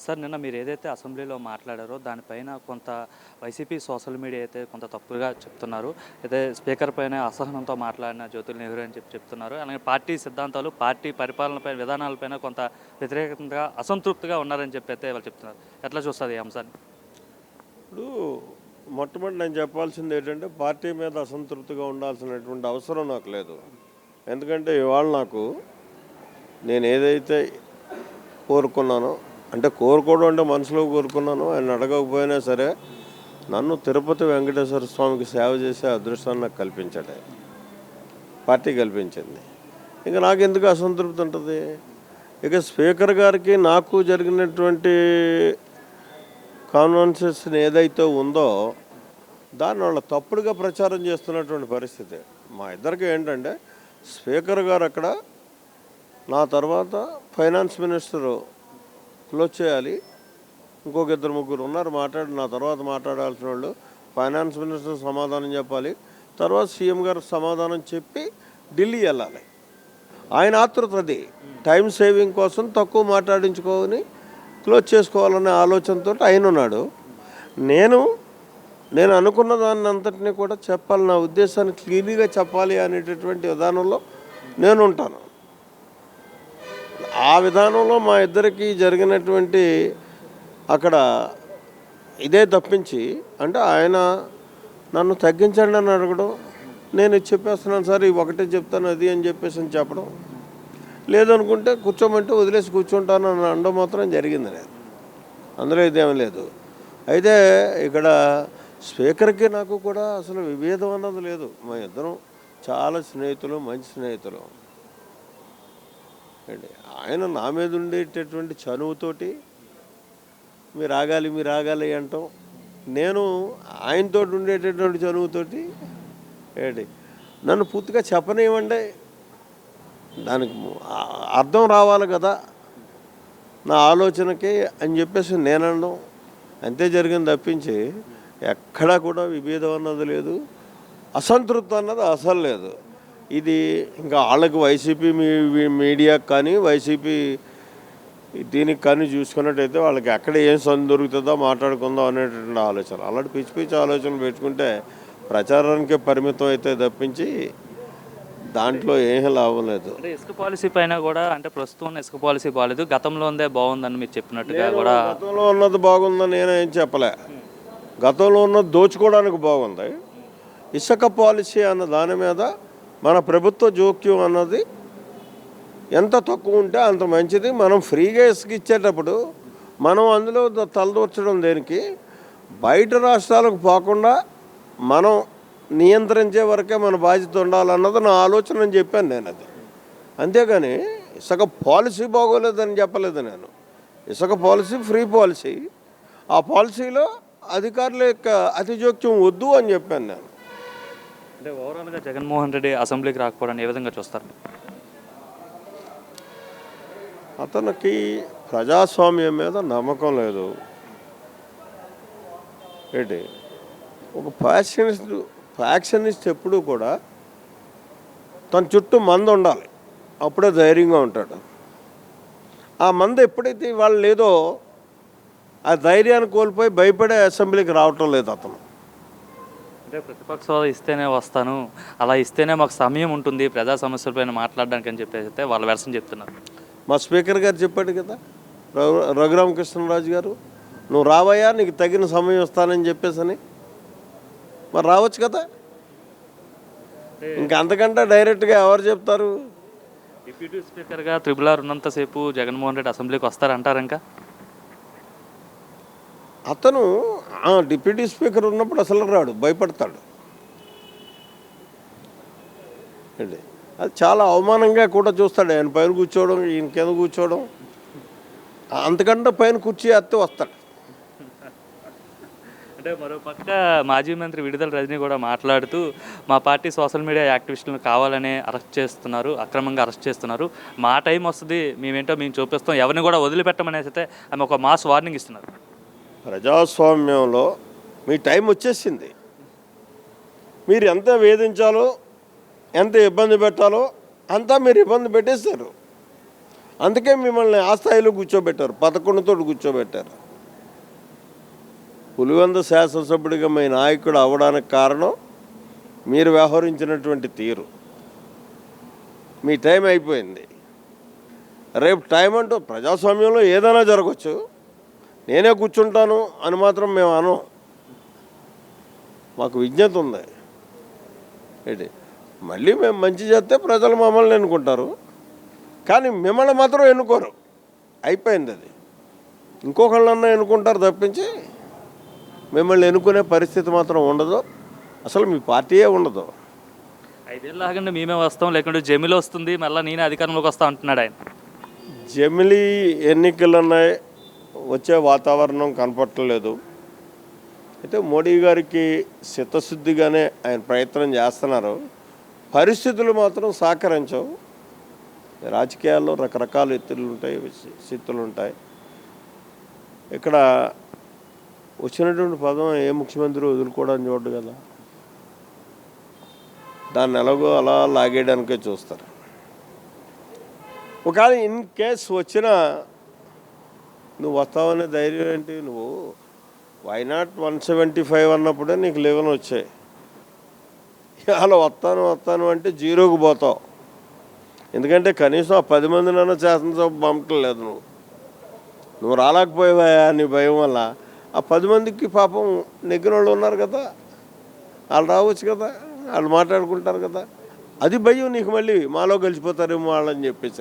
Sir నిన్న మీరు ఏదైతే అసెంబ్లీలో మాట్లాడారో దానిపైన కొంత వైసీపీ సోషల్ మీడియా అయితే కొంత తప్పుగా చెప్తున్నారు. అయితే స్పీకర్ పైన అసహనంతో మాట్లాడిన జ్యోతుల్ నెహ్రూ అని చెప్తున్నారు. అలాగే పార్టీ సిద్ధాంతాలు, పార్టీ పరిపాలనపై విధానాలపైన కొంత వ్యతిరేకంగా అసంతృప్తిగా ఉన్నారని చెప్పి అయితే వాళ్ళు చెప్తున్నారు. ఎట్లా చూస్తారు ఈ అంశాన్ని? ఇప్పుడు మొట్టమొదటి నేను చెప్పాల్సింది ఏంటంటే పార్టీ మీద అసంతృప్తిగా ఉండాల్సినటువంటి అవసరం నాకు లేదు. ఎందుకంటే ఇవాళ నాకు నేను ఏదైతే కోరుకున్నానో, అంటే కోరుకోవడం అంటే మనసులో కోరుకున్నానో, ఆయన అడగకపోయినా సరే నన్ను తిరుపతి వెంకటేశ్వర స్వామికి సేవ చేసే అదృష్టాన్ని నాకు కల్పించాడు ఆయన. పార్టీ కల్పించింది. ఇంకా నాకు ఎందుకు అసంతృప్తి ఉంటుంది? ఇక స్పీకర్ గారికి నాకు జరిగినటువంటి కాన్వెన్సేషన్ ఏదైతే ఉందో దాన్ని వాళ్ళ తప్పుడుగా ప్రచారం చేస్తున్నటువంటి పరిస్థితి. మా ఇద్దరికి ఏంటంటే స్పీకర్ గారు అక్కడ నా తర్వాత ఫైనాన్స్ మినిస్టరు క్లోజ్ చేయాలి, ఇంకొక ఇద్దరు ముగ్గురు ఉన్నారు నా తర్వాత మాట్లాడాల్సిన వాళ్ళు. ఫైనాన్స్ మినిస్టర్ సమాధానం చెప్పాలి, తర్వాత సీఎం గారు సమాధానం చెప్పి ఢిల్లీ వెళ్ళాలి. ఆయన ఆతృత అది టైం సేవింగ్ కోసం తక్కువ మాట్లాడించుకొని క్లోజ్ చేసుకోవాలనే ఆలోచనతో ఆయన ఉన్నాడు. నేను అనుకున్న దాన్ని అంతటినీ కూడా చెప్పాలి, నా ఉద్దేశాన్ని క్లియర్గా చెప్పాలి అనేటటువంటి విధానంలో నేను ఉంటాను. ఆ విధానంలో మా ఇద్దరికి జరిగినటువంటి అక్కడ ఇదే తప్పించి, అంటే ఆయన నన్ను తగ్గించండి అని అడగడం, నేను చెప్పేస్తున్నాను సార్ ఈ ఒకటే చెప్తాను అది అని చెప్పేసి చెప్పడం, లేదనుకుంటే కూర్చోమంటే వదిలేసి కూర్చుంటాను అని అనడం మాత్రం జరిగింది. నేను అందులో ఇదేమీ లేదు. అయితే ఇక్కడ స్పీకర్కి నాకు కూడా అసలు విభేదం అన్నది లేదు. మా ఇద్దరం చాలా స్నేహితులు, మంచి స్నేహితులు అండి. ఆయన నా మీద ఉండేటటువంటి చనువుతోటి మీరు ఆగాలి అంటాం, నేను ఆయనతో ఉండేటటువంటి చనువుతోటి ఏంటి నన్ను పూర్తిగా చెప్పనివ్వండి, దానికి అర్థం రావాలి కదా నా ఆలోచనకి అని చెప్పేసి నేను అనడం, అంతే జరిగింది తప్పించి ఎక్కడా కూడా విభేదం అన్నది లేదు, అసంతృప్తి అన్నది అసలు లేదు. ఇది ఇంకా వాళ్ళకి వైసీపీ మీడియాకి కానీ వైసీపీ దీనికి కానీ చూసుకున్నట్టయితే వాళ్ళకి ఎక్కడ ఏం సందు దొరుకుతుందో మాట్లాడుకుందాం అనేటువంటి ఆలోచన, అలాంటి పిచ్చి పిచ్చి ఆలోచనలు పెట్టుకుంటే ప్రచారానికే పరిమితం అయితే తప్పించి దాంట్లో ఏం లాభం లేదు. అంటే ఇసుక పాలసీ పైన కూడా, అంటే ప్రస్తుతం ఇసుక పాలసీ బాగాలేదు, గతంలో ఉందే బాగుందని మీరు చెప్పినట్టుగా కూడా. గతంలో ఉన్నది బాగుందని నేనేం చెప్పలే. గతంలో ఉన్నది దోచుకోవడానికి బాగుంది. ఇసుక పాలసీ అన్న దాని మీద మన ప్రభుత్వ జోక్యం అన్నది ఎంత తక్కువ ఉంటే అంత మంచిది. మనం ఫ్రీగా ఇసుక ఇచ్చేటప్పుడు మనం అందులో తలదూర్చడం దేనికి? బయట రాష్ట్రాలకు పోకుండా మనం నియంత్రించే వరకే మన బాధ్యత ఉండాలన్నది నా ఆలోచన అని చెప్పాను నేను. అది అంతేగాని ఇసుక పాలసీ బాగోలేదని చెప్పలేదు నేను. ఇసుక పాలసీ ఫ్రీ పాలసీ, ఆ పాలసీలో అధికారుల యొక్క అతిజోక్యం వద్దు అని చెప్పాను నేను. అంటే ఓవరాల్గా జగన్మోహన్ రెడ్డి అసెంబ్లీకి రాకపోవడాన్ని ఏ విధంగా చూస్తారు? అతనికి ప్రజాస్వామ్యం మీద నమ్మకం లేదు. ఏంటి ఒక ఫ్యాక్షనిస్ట్ ఎప్పుడూ కూడా తన చుట్టూ మంది ఉండాలి, అప్పుడే ధైర్యంగా ఉంటాడు. ఆ మంది ఎప్పుడైతే వాళ్ళు లేదో ఆ ధైర్యాన్ని కోల్పోయి భయపడే అసెంబ్లీకి రావటం లేదు అతను. అంటే ప్రతిపక్ష హోదా ఇస్తేనే వస్తాను, అలా ఇస్తేనే మాకు సమయం ఉంటుంది ప్రజా సమస్యలపైన మాట్లాడడానికి అని చెప్పేసి అయితే వాళ్ళ వెర్షన్ చెప్తున్నారు. మా స్పీకర్ గారు చెప్పాడు కదా, రఘురామకృష్ణరాజు గారు, నువ్వు రావయ్యా నీకు తగిన సమయం ఇస్తానని చెప్పేసి. మరి రావచ్చు కదా, ఇంకా అంతకంటే డైరెక్ట్గా ఎవరు చెప్తారు? డిప్యూటీ స్పీకర్గా త్రిపుల్ ఉన్నంతసేపు జగన్మోహన్ రెడ్డి అసెంబ్లీకి వస్తారంటారు. ఇంకా అతను డిప్యూటీ స్పీకర్ ఉన్నప్పుడు అసలు రాడు, భయపడతాడు అండి. అది చాలా అవమానంగా కూడా చూస్తాడు. ఆయన పైన కూర్చోవడం, ఈయన కింద కూర్చోవడం, అంతకంటే పైన కుర్చీ ఎత్తే వస్తాడు. అంటే మరోపక్క మాజీ మంత్రి విడుదల రజనీ కూడా మాట్లాడుతూ మా పార్టీ సోషల్ మీడియా యాక్టివిస్టులను కావాలనే అరెస్ట్ చేస్తున్నారు, అక్రమంగా అరెస్ట్ చేస్తున్నారు, మా టైం వస్తుంది మేమేంటో మేము చూపిస్తాం, ఎవరిని కూడా వదిలిపెట్టమనేసి అయితే ఆమె ఒక మాస్ వార్నింగ్ ఇస్తున్నారు. ప్రజాస్వామ్యంలో మీ టైం వచ్చేసింది. మీరు ఎంత వేధించాలో, ఎంత ఇబ్బంది పెట్టాలో అంతా మీరు ఇబ్బంది పెట్టేశారు. అందుకే మిమ్మల్ని ఆ స్థాయిలో కూర్చోబెట్టారు, 11తో కూర్చోబెట్టారు. పులివెంద శాసనసభ్యుడిగా మీ నాయకుడు అవ్వడానికి కారణం మీరు వ్యవహరించినటువంటి తీరు. మీ టైం అయిపోయింది. రేపు టైం అంటూ ప్రజాస్వామ్యంలో ఏదైనా జరగచ్చు. నేనే కూర్చుంటాను అని మాత్రం మేము అనం. మాకు విజ్ఞత ఉంది. ఏంటి మళ్ళీ మేము మంచి చేస్తే ప్రజలు మమ్మల్ని ఎన్నుకుంటారు, కానీ మిమ్మల్ని మాత్రం ఎన్నుకోరు. అయిపోయింది అది. ఇంకొకళ్ళన్నా ఎన్నుకుంటారు తప్పించి మిమ్మల్ని ఎన్నుకునే పరిస్థితి మాత్రం ఉండదు. అసలు మీ పార్టీయే ఉండదు. 5 ఏళ్ళు ఆగండి మేమే వస్తాం, లేకుంటే జమిలి వస్తుంది మళ్ళీ నేనే అధికారంలోకి వస్తా అంటున్నాడు ఆయన. జమిలీ ఎన్నికలు ఉన్నాయి, వచ్చే వాతావరణం కనపట్టలేదు. అయితే మోడీ గారికి చిత్తశుద్ధిగానే ఆయన ప్రయత్నం చేస్తున్నారు. పరిస్థితులు మాత్రం సహకరించవు. రాజకీయాల్లో రకరకాల ఎత్తులు ఉంటాయి, స్థితులు ఉంటాయి. ఇక్కడ వచ్చినటువంటి పదం ఏ ముఖ్యమంత్రి వదులుకోవడానికి చూడదు కదా. దాన్ని ఎలాగో అలా లాగేయడానికే చూస్తారు. ఒకవేళ ఇన్ కేస్ వచ్చినా నువ్వు వస్తావనే ధైర్యం ఏంటి? నువ్వు వైనాట్ 175 అన్నప్పుడే నీకు 11 వచ్చాయి. అలా వస్తాను అంటే జీరోకి పోతావు. ఎందుకంటే కనీసం ఆ 10 మందినన్నా శాసనసభ పంపట్లేదు. నువ్వు రాలేకపోయావా నీ భయం వల్ల. ఆ 10 మందికి పాపం నెగ్గిన వాళ్ళు ఉన్నారు కదా, వాళ్ళు రావచ్చు కదా, వాళ్ళు మాట్లాడుకుంటారు కదా. అది భయం నీకు. మళ్ళీ మాలో కలిసిపోతారేమో వాళ్ళని చెప్పేసి